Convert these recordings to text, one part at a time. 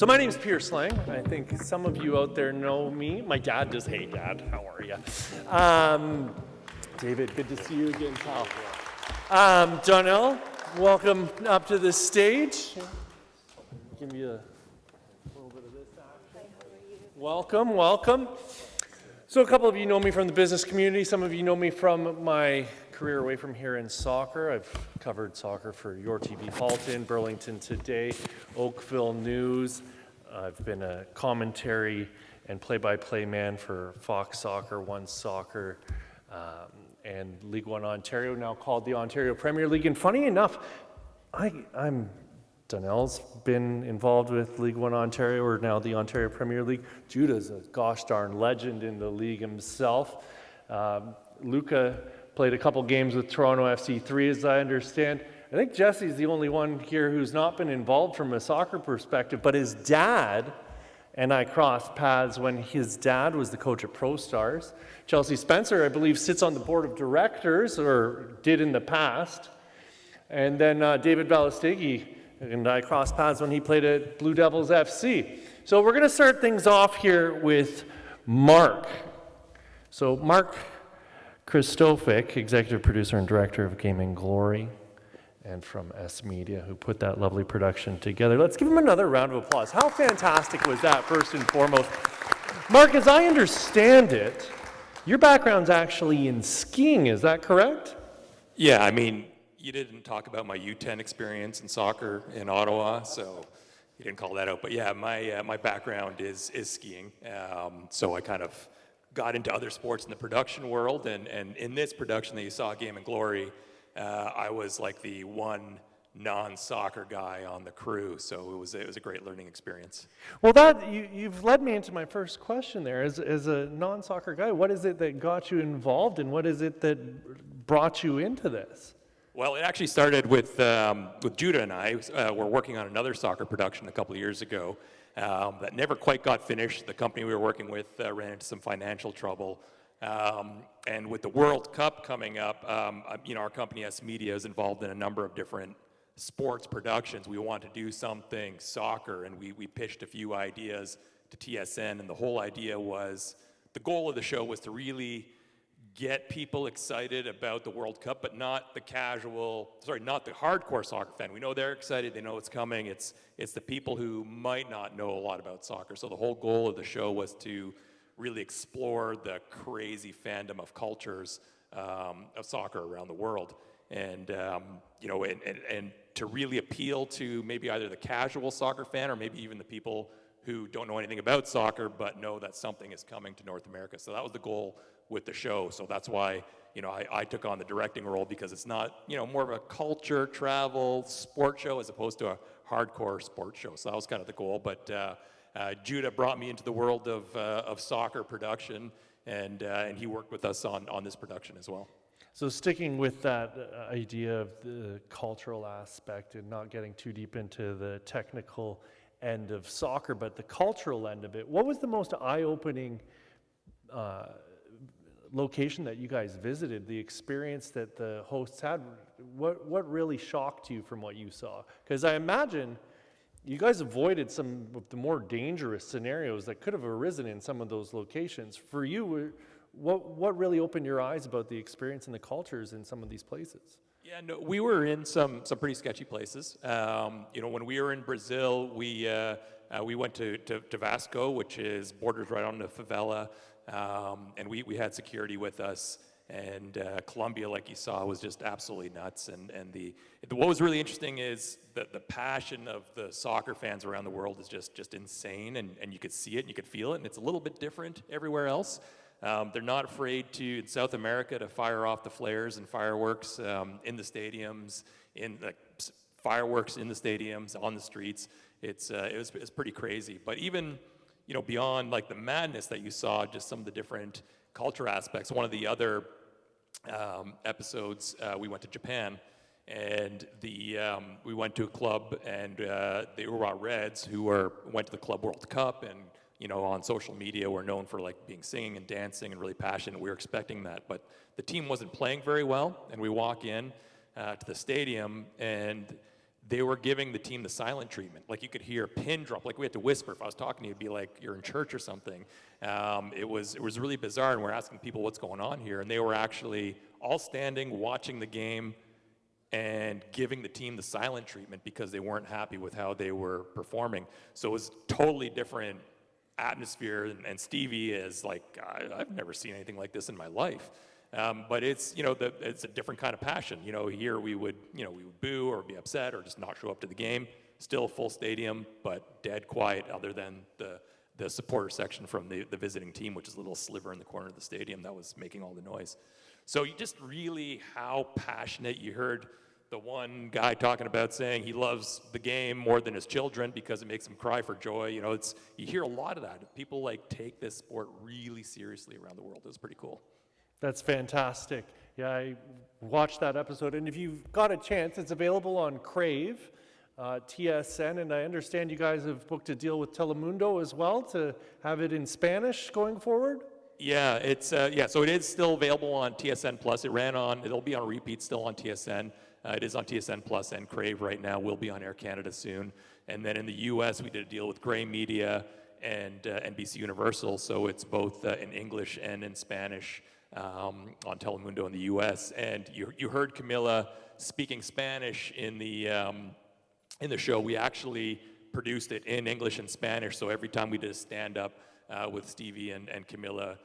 So my name's Peter Slang. I think some of you out there know me. My dad does. Hey, Dad, how are you? David, good to see you again, pal. Donnell, welcome up to the stage. Give me a little bit of this action. Welcome, welcome. So a couple of you know me from the business community. Some of you know me from my career away from here in soccer. I've covered soccer for Your TV Halton, Burlington Today, Oakville News. I've been a commentary and play-by-play man for Fox Soccer, One Soccer, and League One Ontario, now called the Ontario Premier League. And funny enough, Donnell's been involved with League One Ontario, or now the Ontario Premier League. Judah's a gosh darn legend in the league himself. Luca played a couple games with Toronto FC3, as I understand. I think Jesse's the only one here who's not been involved from a soccer perspective, but his dad and I crossed paths when his dad was the coach at Pro Stars. Chelsea Spencer, I believe, sits on the board of directors, or did in the past. And then David Balestigi and I crossed paths when he played at Blue Devils FC. So we're going to start things off here with Mark. So Mark Christofik, executive producer and director of Gaming Glory, and from S Media, who put that lovely production together. Let's give him another round of applause. How fantastic was that, first and foremost? Mark, as I understand it, your background's actually in skiing, is that correct? Yeah, I mean, you didn't talk about my U10 experience in soccer in Ottawa, so you didn't call that out. But yeah, my background is skiing. So I kind of got into other sports in the production world, and in this production that you saw, Game and Glory, I was like the one non-soccer guy on the crew, so it was a great learning experience. Well, you've led me into my first question there. As a non-soccer guy, what is it that got you involved, and what is it that brought you into this? Well, it actually started with Judah and I. We're working on another soccer production a couple of years ago that never quite got finished. The company we were working with ran into some financial trouble. And with the World Cup coming up, our company S Media is involved in a number of different sports productions. We wanted to do something soccer, and we pitched a few ideas to TSN, and the whole idea was, the goal of the show was to really get people excited about the World Cup, but not the hardcore soccer fan. We know they're excited, they know it's coming. It's the people who might not know a lot about soccer. So the whole goal of the show was to really explore the crazy fandom of cultures of soccer around the world, and to really appeal to maybe either the casual soccer fan or maybe even the people who don't know anything about soccer but know that something is coming to North America. So that was the goal with the show. So that's why I took on the directing role, because it's not more of a culture, travel, sport show as opposed to a hardcore sports show. So that was kind of the goal. But Judah brought me into the world of soccer production, and he worked with us on this production as well. So sticking with that idea of the cultural aspect and not getting too deep into the technical end of soccer, but the cultural end of it, what was the most eye-opening location that you guys visited, the experience that the hosts had? What really shocked you from what you saw? Because I imagine you guys avoided some of the more dangerous scenarios that could have arisen in some of those locations. For you, what really opened your eyes about the experience and the cultures in some of these places? Yeah, no, we were in some pretty sketchy places. When we were in Brazil, we went to Vasco, which is borders right on the favela, and we had security with us. And Colombia, like you saw, was just absolutely nuts. And what was really interesting is that the passion of the soccer fans around the world is just insane, and you could see it and you could feel it, and it's a little bit different everywhere else. They're not afraid in South America, to fire off the flares and fireworks in the stadiums, fireworks in the stadiums, on the streets. It's pretty crazy. But even beyond like the madness that you saw, just some of the different culture aspects. One of the other episodes, we went to Japan, and we went to a club, and the Urawa Reds, who went to the Club World Cup, and on social media, we're known for like being singing and dancing and really passionate. We were expecting that, but the team wasn't playing very well. And we walk in to the stadium, and they were giving the team the silent treatment. Like you could hear a pin drop, like we had to whisper. If I was talking to you, it'd be like you're in church or something. It was really bizarre, and we're asking people what's going on here, and they were actually all standing, watching the game, and giving the team the silent treatment because they weren't happy with how they were performing. So it was totally different atmosphere, and Stevie is like, I've never seen anything like this in my life. But it's, it's a different kind of passion. Here we would boo or be upset or just not show up to the game. Still full stadium, but dead quiet other than the supporter section from the visiting team, which is a little sliver in the corner of the stadium that was making all the noise. So you just really how passionate. You heard the one guy talking about saying he loves the game more than his children because it makes him cry for joy. You hear a lot of that. People take this sport really seriously around the world. It's pretty cool. That's fantastic. Yeah, I watched that episode, and if you've got a chance, it's available on Crave, TSN, and I understand you guys have booked a deal with Telemundo as well to have it in Spanish going forward? Yeah, so it is still available on TSN Plus. It'll be on repeat still on TSN. It is on TSN Plus and Crave right now. We'll be on Air Canada soon. And then in the U.S., we did a deal with Gray Media and NBC Universal, so it's both in English and in Spanish on Telemundo in the U.S. And you heard Camila speaking Spanish in the show. We actually produced it in English and Spanish, so every time we did a stand-up with Stevie and Camila,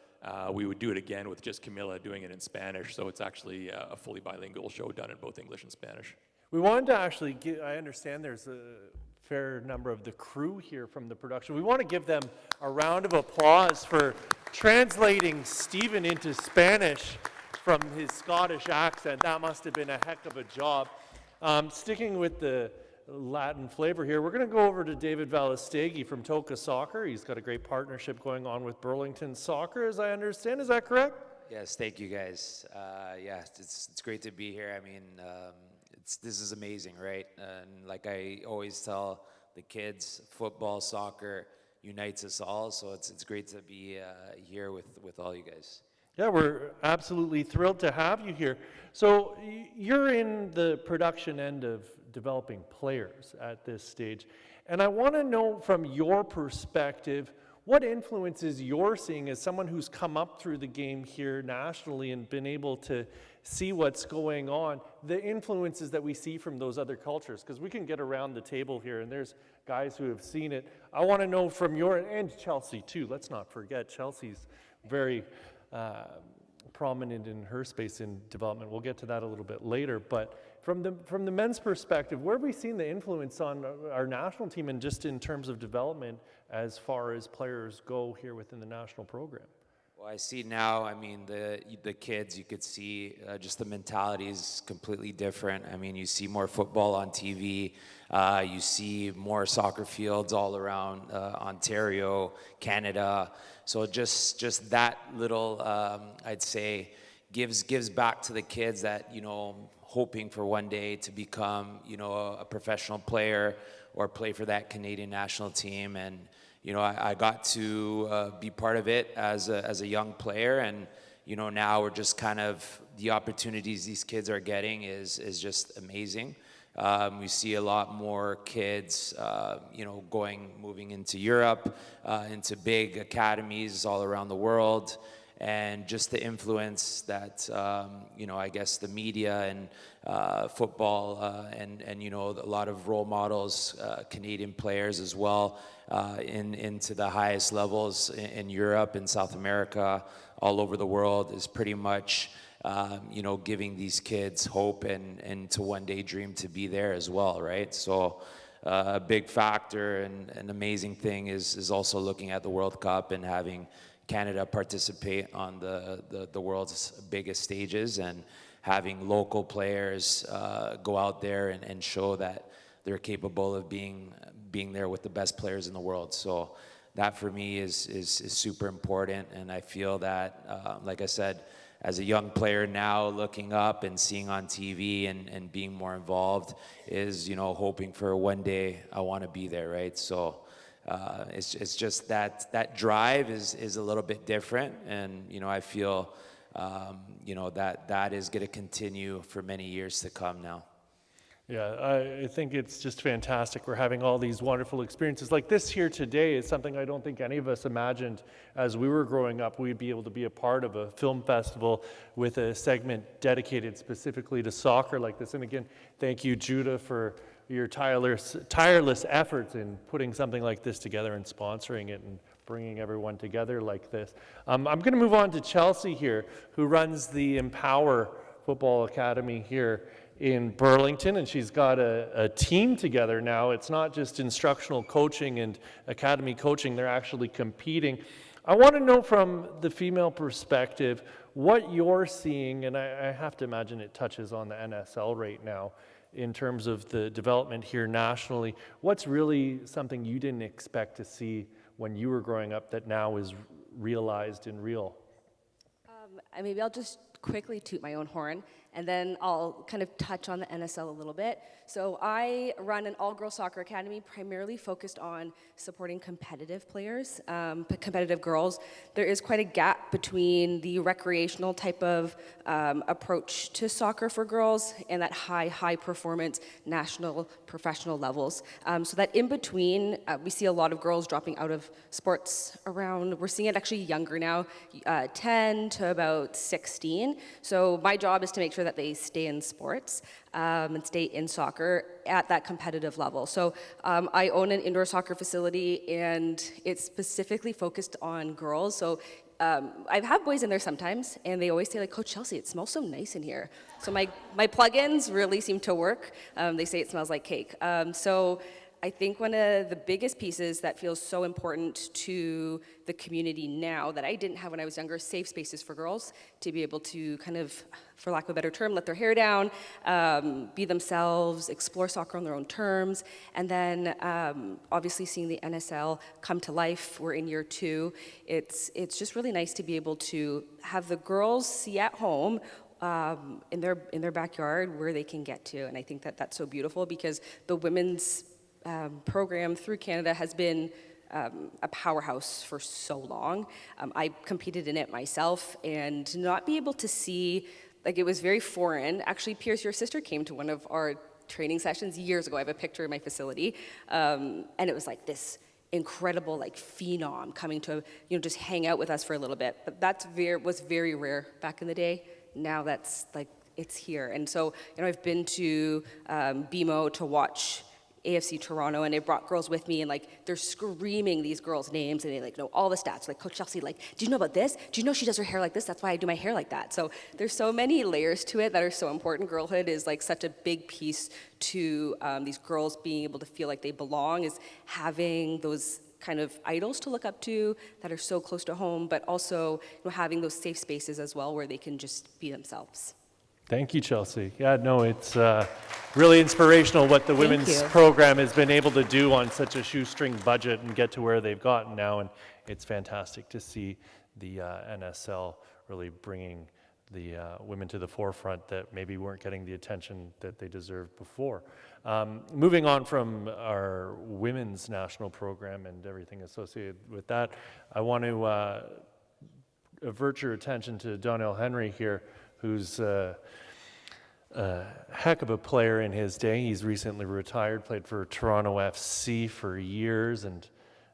we would do it again with just Camila doing it in Spanish, so it's actually a fully bilingual show done in both English and Spanish. We wanted to actually I understand there's a fair number of the crew here from the production. We want to give them a round of applause for translating Stephen into Spanish from his Scottish accent. That must have been a heck of a job. Sticking with the Latin flavor here, we're going to go over to David Valestegi from Toca Soccer. He's got a great partnership going on with Burlington Soccer, as I understand. Is that correct? Yes, thank you guys. It's great to be here. I mean, this is amazing, right? And like I always tell the kids, football, soccer unites us all. So it's great to be here with all you guys. Yeah, we're absolutely thrilled to have you here. So you're in the production end of developing players at this stage. And I want to know from your perspective, what influences you're seeing as someone who's come up through the game here nationally and been able to see what's going on, the influences that we see from those other cultures, because we can get around the table here and there's guys who have seen it. I want to know from your, and Chelsea too, let's not forget, Chelsea's very prominent in her space in development. We'll get to that a little bit later, but from the men's perspective, where have we seen the influence on our national team and just in terms of development as far as players go here within the national program? Well, I see now, I mean, the kids, you could see just the mentality is completely different. I mean, you see more football on TV, you see more soccer fields all around Ontario, Canada. So just that little, I'd say, gives back to the kids that, hoping for one day to become, a professional player or play for that Canadian national team. And I got to be part of it as a young player, and now we're just kind of, the opportunities these kids are getting is just amazing. We see a lot more kids, moving into Europe, into big academies all around the world, and just the influence that I guess the media and football and a lot of role models, Canadian players as well, into the highest levels in Europe and South America, all over the world, is pretty much giving these kids hope and to one day dream to be there as well, right? So a big factor and an amazing thing is also looking at the World Cup and having Canada participate on the world's biggest stages, and having local players go out there and show that they're capable of being there with the best players in the world. So that for me is super important, and I feel that, like I said, as a young player now, looking up and seeing on TV and being more involved is, hoping for one day I want to be there, right? So it's just that drive is a little bit different, and I feel that is going to continue for many years to come now. Yeah, I think it's just fantastic. We're having all these wonderful experiences. Like this here today is something I don't think any of us imagined as we were growing up. We'd be able to be a part of a film festival with a segment dedicated specifically to soccer like this. And again, thank you, Judah, for your tireless efforts in putting something like this together and sponsoring it and bringing everyone together like this. I'm going to move on to Chelsea here, who runs the Empower Football Academy here in Burlington, and she's got a team together now. It's not just instructional coaching and academy coaching, they're actually competing. I want to know from the female perspective what you're seeing, and I have to imagine it touches on the NSL right now in terms of the development here nationally. What's really something you didn't expect to see when you were growing up that now is realized and real? Maybe I'll just quickly toot my own horn, and then I'll kind of touch on the NSL a little bit. So I run an all-girls soccer academy primarily focused on supporting competitive players, competitive girls. There is quite a gap between the recreational type of approach to soccer for girls and that high performance national professional levels. So that in between, we see a lot of girls dropping out of sports around, we're seeing it actually younger now, 10 to about 16. So my job is to make sure that they stay in sports and stay in soccer at that competitive level. So I own an indoor soccer facility, and it's specifically focused on girls. So I've had boys in there sometimes, and they always say, like, Coach Chelsea, it smells so nice in here. So my plugins really seem to work. They say it smells like cake. So I think one of the biggest pieces that feels so important to the community now that I didn't have when I was younger, safe spaces for girls to be able to kind of, for lack of a better term, let their hair down, be themselves, explore soccer on their own terms, and then obviously seeing the NSL come to life. We're in year 2. It's just really nice to be able to have the girls see at home in their backyard where they can get to, and I think that that's so beautiful because the women's program through Canada has been a powerhouse for so long. I competed in it myself, and to not be able to see, like, it was very foreign. Actually, Pierce, your sister came to one of our training sessions years ago. I have a picture in my facility, and it was like this incredible, like, phenom coming to, just hang out with us for a little bit. But was very rare back in the day. Now that's like, it's here. And so, I've been to BMO to watch AFC Toronto, and they brought girls with me, and like they're screaming these girls' names, and they like know all the stats. Like, Coach Chelsea, like, do you know about this? Do you know she does her hair like this? That's why I do my hair like that. So there's so many layers to it that are so important. Girlhood is like such a big piece to these girls being able to feel like they belong, is having those kind of idols to look up to that are so close to home, but also having those safe spaces as well where they can just be themselves. Thank you, Chelsea. Yeah, no, it's really inspirational what the women's program has been able to do on such a shoestring budget and get to where they've gotten now. And it's fantastic to see the NSL really bringing the women to the forefront that maybe weren't getting the attention that they deserved before. Moving on from our women's national program and everything associated with that, I want to avert your attention to Donnell Henry here, who's a heck of a player in his day. He's recently retired, played for Toronto FC for years and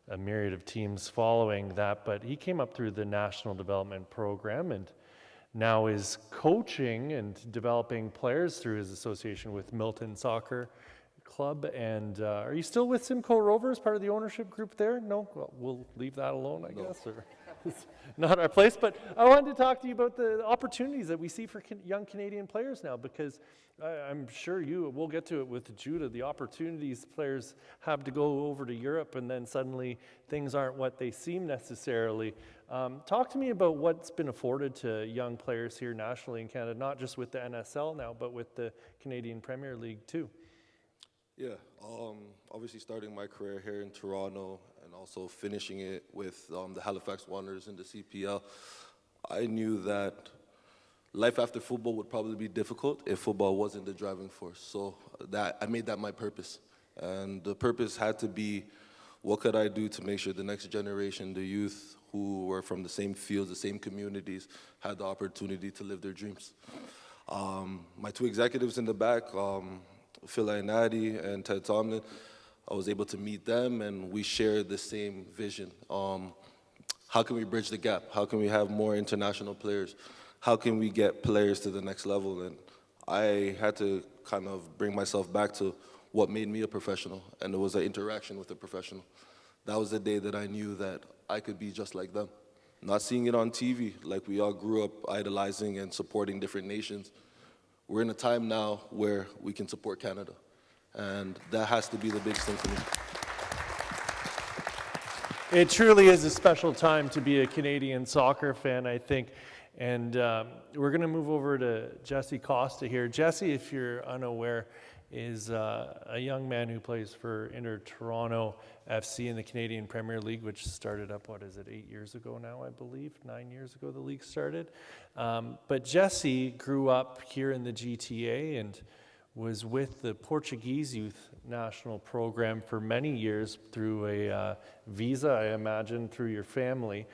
a myriad of teams following that, but he came up through the National Development Program and now is coaching and developing players through his association with Milton Soccer Club. And are you still with Simcoe Rovers, part of the ownership group there? No? Well, we'll leave that alone, I guess. Or it's not our place. But I wanted to talk to you about the opportunities that we see for young Canadian players now, because I'm sure we'll get to it with Judah, the opportunities players have to go over to Europe and then suddenly things aren't what they seem necessarily. Talk to me about what's been afforded to young players here nationally in Canada, not just with the NSL now, but with the Canadian Premier League too. Yeah, obviously starting my career here in Toronto and also finishing it with the Halifax Wanderers in the CPL, I knew that life after football would probably be difficult if football wasn't the driving force. So I made that my purpose. And the purpose had to be, what could I do to make sure the next generation, the youth who were from the same fields, the same communities, had the opportunity to live their dreams. My two executives in the back, Phil Nadi and Ted Tomlin. I was able to meet them, and we shared the same vision. How can we bridge the gap? How can we have more international players? How can we get players to the next level? And I had to kind of bring myself back to what made me a professional, and it was an interaction with a professional. That was the day that I knew that I could be just like them. Not seeing it on TV, like we all grew up idolizing and supporting different nations. We're in a time now where we can support Canada, and that has to be the biggest thing for me. It truly is a special time to be a Canadian soccer fan, I think. And we're going to move over to Jesse Costa here. Jesse, if you're unaware, is a young man who plays for Toronto FC in the Canadian Premier League, which started up, 8 years ago now, I believe? 9 years ago the league started. But Jesse grew up here in the GTA and was with the Portuguese youth national program for many years through a visa, I imagine, through your family.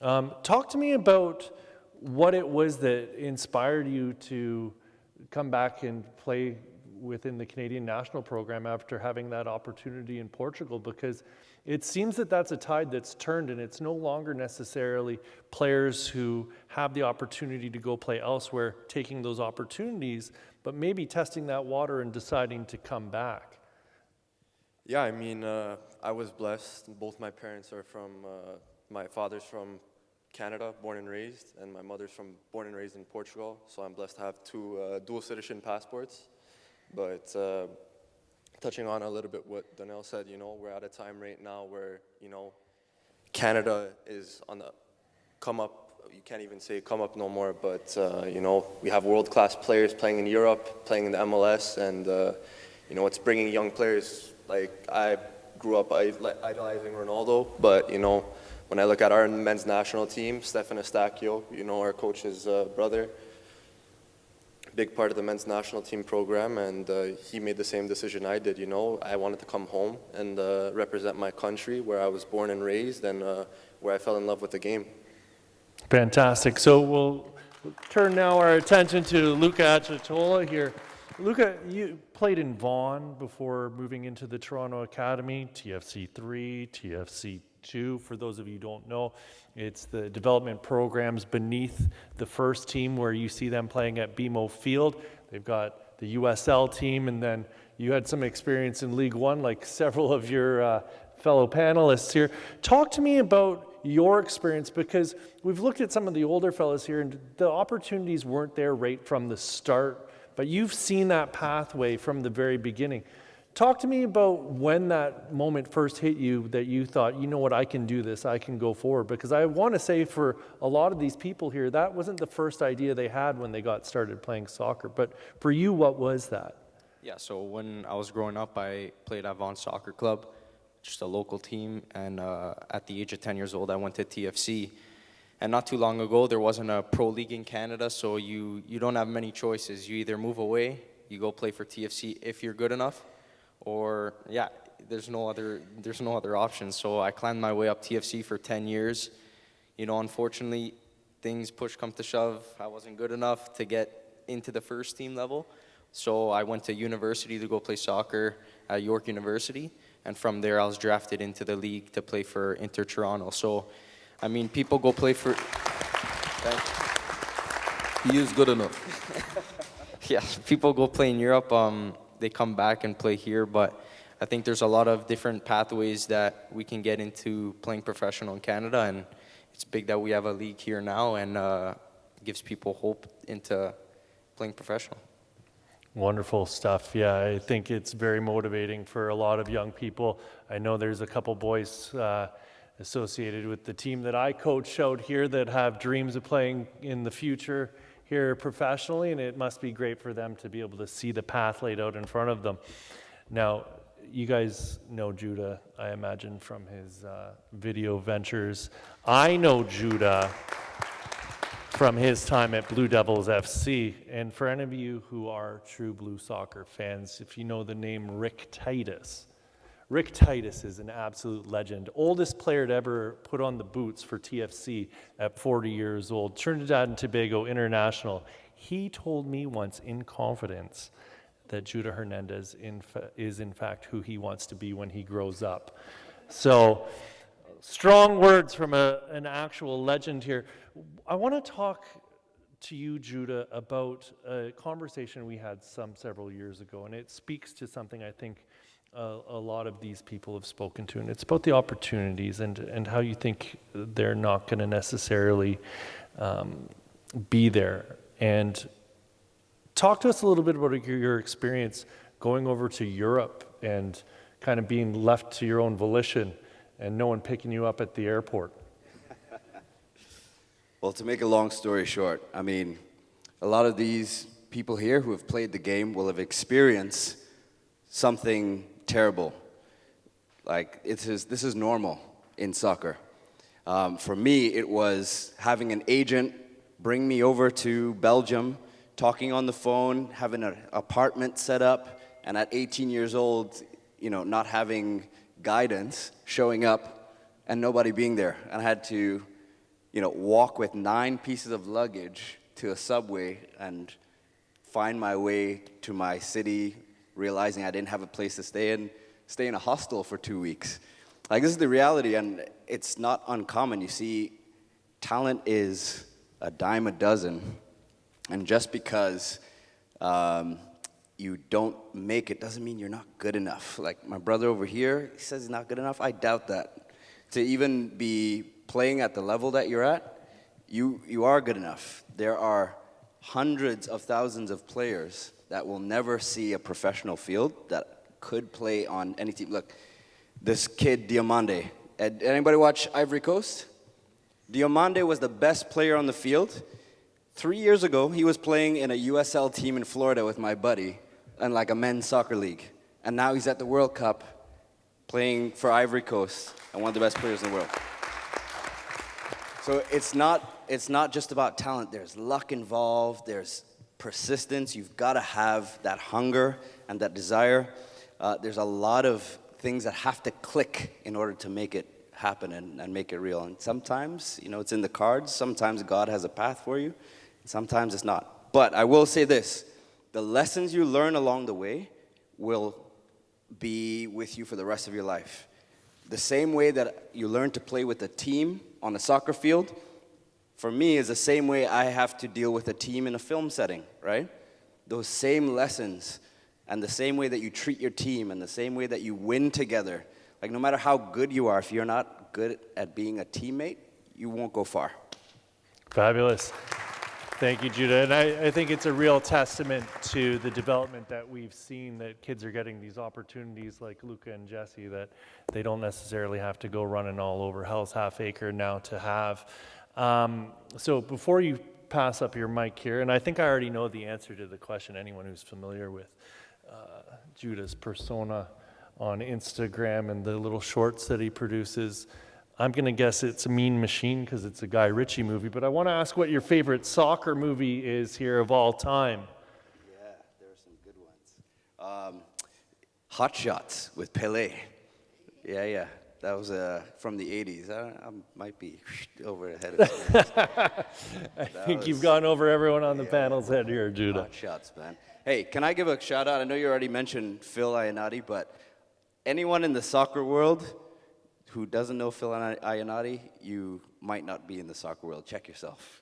Talk to me about what it was that inspired you to come back and play within the Canadian national program after having that opportunity in Portugal, because it seems that that's a tide that's turned, and it's no longer necessarily players who have the opportunity to go play elsewhere taking those opportunities, but maybe testing that water and deciding to come back. Yeah, I mean, I was blessed. Both my parents are from, my father's from Canada, born and raised, and my mother's born and raised in Portugal, so I'm blessed to have two dual citizen passports. But touching on a little bit what Donnell said, we're at a time right now where, Canada is on the come up. You can't even say come up no more, but, we have world-class players playing in Europe, playing in the MLS, and, it's bringing young players. Like, I grew up idolizing Ronaldo, but, when I look at our men's national team, Stefan Eustáquio, our coach's brother, big part of the men's national team program, and he made the same decision I did. I wanted to come home and represent my country where I was born and raised, and where I fell in love with the game. Fantastic. So we'll turn now our attention to Luca Achitola here. Luca, you played in Vaughan before moving into the Toronto Academy, TFC 3, TFC 2. For those of you who don't know, it's the development programs beneath the first team where you see them playing at BMO Field. They've got the USL team, and then you had some experience in League One like several of your fellow panelists here. Talk to me about your experience, because we've looked at some of the older fellows here and the opportunities weren't there right from the start, but you've seen that pathway from the very beginning. Talk to me about when that moment first hit you that you thought, you know what, I can do this, I can go forward. Because I want to say for a lot of these people here, that wasn't the first idea they had when they got started playing soccer. But for you, what was that? Yeah, so when I was growing up, I played at Vaughan Soccer Club, just a local team. And at the age of 10 years old, I went to TFC. And not too long ago, there wasn't a pro league in Canada, so you don't have many choices. You either move away, you go play for TFC if you're good enough, or there's no other option. So I climbed my way up TFC for 10 years. Unfortunately, things push come to shove. I wasn't good enough to get into the first team level. So I went to university to go play soccer at York University. And from there, I was drafted into the league to play for Inter Toronto. So, I mean, people go play for... He is good enough. Yeah, people go play in Europe. They come back and play here, but I think there's a lot of different pathways that we can get into playing professional in Canada, and it's big that we have a league here now, and gives people hope into playing professional. Wonderful stuff. Yeah, I think it's very motivating for a lot of young people. I know there's a couple boys associated with the team that I coach out here that have dreams of playing in the future here professionally, and it must be great for them to be able to see the path laid out in front of them. Now, you guys know Judah, I imagine, from his video ventures. I know Judah from his time at Blue Devils FC. And for any of you who are true Blue Soccer fans, if you know the name Rick Titus is an absolute legend. Oldest player to ever put on the boots for TFC at 40 years old. Trinidad and Tobago international. He told me once in confidence that Judah Hernandez is in fact who he wants to be when he grows up. So, strong words from an actual legend here. I want to talk to you, Judah, about a conversation we had several years ago, and it speaks to something I think a lot of these people have spoken to, and it's about the opportunities and how you think they're not going to necessarily be there. And talk to us a little bit about your experience going over to Europe and kind of being left to your own volition and no one picking you up at the airport. Well, to make a long story short, I mean, a lot of these people here who have played the game will have experienced something terrible. Like, this is normal in soccer. For me, it was having an agent bring me over to Belgium, talking on the phone, having an apartment set up, and at 18 years old, not having guidance, showing up, and nobody being there. And I had to, walk with 9 pieces of luggage to a subway and find my way to my city, realizing I didn't have a place to stay in a hostel for 2 weeks. Like, this is the reality, and it's not uncommon. You see, talent is a dime a dozen, and just because you don't make it doesn't mean you're not good enough. Like my brother over here, he says he's not good enough. I doubt that. To even be playing at the level that you're at, you are good enough. There are hundreds of thousands of players that will never see a professional field that could play on any team. Look, this kid, Diomande. Anybody watch Ivory Coast? Diomande was the best player on the field. 3 years ago, he was playing in a USL team in Florida with my buddy in like a men's soccer league. And now he's at the World Cup playing for Ivory Coast and one of the best players in the world. So it's not just about talent. There's luck involved. There's persistence. You've got to have that hunger and that desire. There's a lot of things that have to click in order to make it happen and make it real. And sometimes, it's in the cards. Sometimes God has a path for you. Sometimes it's not. But I will say this. The lessons you learn along the way will be with you for the rest of your life. The same way that you learn to play with a team on a soccer field, for me, is the same way I have to deal with a team in a film setting, right? Those same lessons and the same way that you treat your team and the same way that you win together. Like, no matter how good you are, if you're not good at being a teammate, you won't go far. Fabulous. Thank you, Judah. And I think it's a real testament to the development that we've seen, that kids are getting these opportunities like Luca and Jesse, that they don't necessarily have to go running all over Hell's Half Acre now to have. So before you pass up your mic here, and I think I already know the answer to the question, anyone who's familiar with Judah's persona on Instagram and the little shorts that he produces, I'm going to guess it's a Mean Machine because it's a Guy Ritchie movie, but I want to ask what your favorite soccer movie is here of all time. Yeah, there are some good ones. Hot Shots with Pelé. Yeah. That was from the 80s. I might be over ahead of I think you've gone over everyone on the panel's head here, Judah. Hot Shots, man. Hey, can I give a shout out? I know you already mentioned Phil Ionati, but anyone in the soccer world who doesn't know Phil Ionati, you might not be in the soccer world. Check yourself.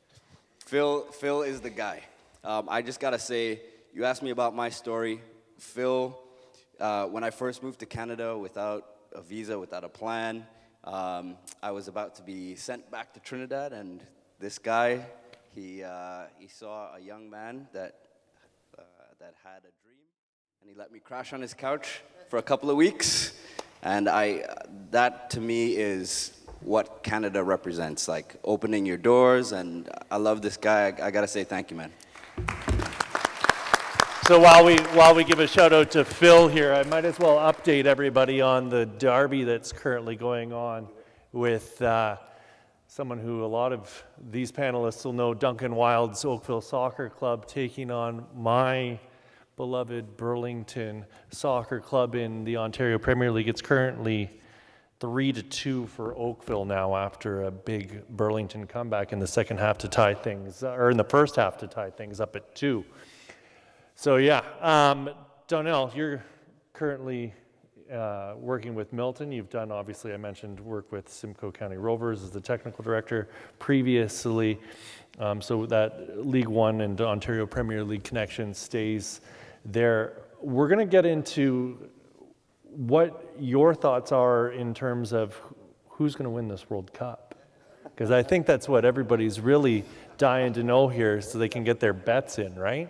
Phil is the guy. I just got to say, you asked me about my story. Phil, when I first moved to Canada without a visa, without a plan, I was about to be sent back to Trinidad, and this guy, he saw a young man that had a dream, and he let me crash on his couch for a couple of weeks. And that to me is what Canada represents, like opening your doors. And I love this guy. I gotta say thank you, man. So while we give a shout out to Phil here, I might as well update everybody on the derby that's currently going on with someone who a lot of these panelists will know, Duncan Wild's Oakville Soccer Club, taking on my beloved Burlington Soccer Club in the Ontario Premier League. It's currently 3-2 for Oakville now after a big Burlington comeback in the second half to tie things, or in the first half to tie things up at 2. So yeah, Donnell, you're currently working with Milton. You've done, obviously, I mentioned work with Simcoe County Rovers as the technical director previously. So that League One and Ontario Premier League connection stays there. We're going to get into what your thoughts are in terms of who's going to win this World Cup. Because I think that's what everybody's really dying to know here so they can get their bets in, right?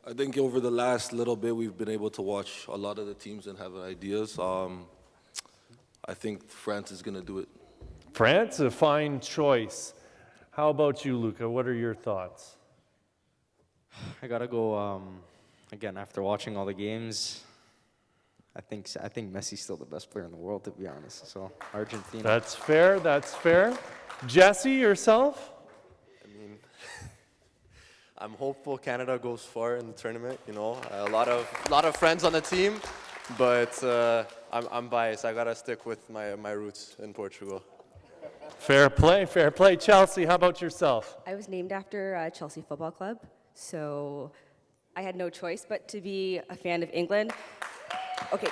I think over the last little bit, we've been able to watch a lot of the teams and have ideas. I think France is going to do it. France, a fine choice. How about you, Luca? What are your thoughts? I gotta go. Again, after watching all the games, I think Messi's still the best player in the world, to be honest. So Argentina. That's fair. That's fair. Jesse, yourself? I'm hopeful Canada goes far in the tournament. You know, a lot of friends on the team, but I'm biased. I gotta stick with my roots in Portugal. Fair play, fair play. Chelsea, how about yourself? I was named after Chelsea Football Club, so I had no choice but to be a fan of England. Okay,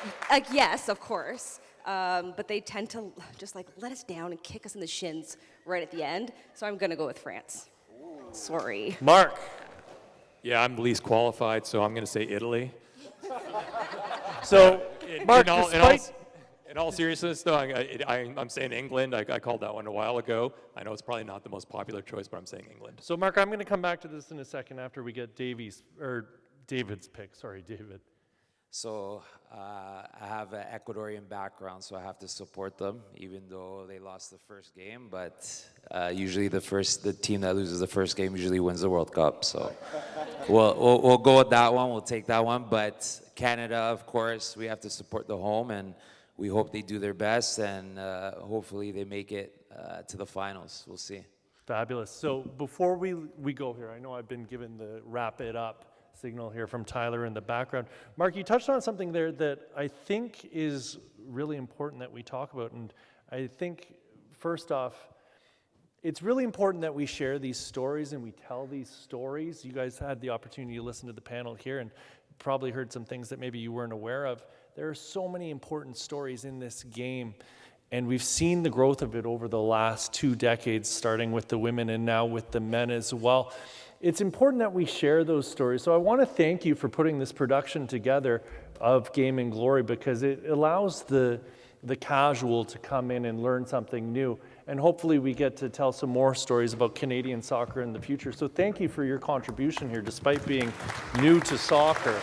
yes, of course, but they tend to just like let us down and kick us in the shins right at the end, so I'm gonna go with France. Sorry. Mark. Yeah, I'm least qualified, so I'm going to say Italy. So, Mark, In all seriousness, though, I'm saying England. I called that one a while ago. I know it's probably not the most popular choice, but I'm saying England. So, Mark, I'm going to come back to this in a second after we get David's pick. Sorry, David. So I have an Ecuadorian background, so I have to support them, even though they lost the first game. But usually the team that loses the first game usually wins the World Cup. So we'll go with that one. We'll take that one. But Canada, of course, we have to support the home, and we hope they do their best, and hopefully they make it to the finals. We'll see. Fabulous. So before we go here, I know I've been given the wrap it up signal here from Tyler in the background. Mark, you touched on something there that I think is really important that we talk about. And I think, first off, it's really important that we share these stories and we tell these stories. You guys had the opportunity to listen to the panel here and probably heard some things that maybe you weren't aware of. There are so many important stories in this game, and we've seen the growth of it over the last 2 decades, starting with the women and now with the men as well. It's important that we share those stories. So I want to thank you for putting this production together of Game and Glory, because it allows the casual to come in and learn something new. And hopefully we get to tell some more stories about Canadian soccer in the future. So thank you for your contribution here, despite being new to soccer.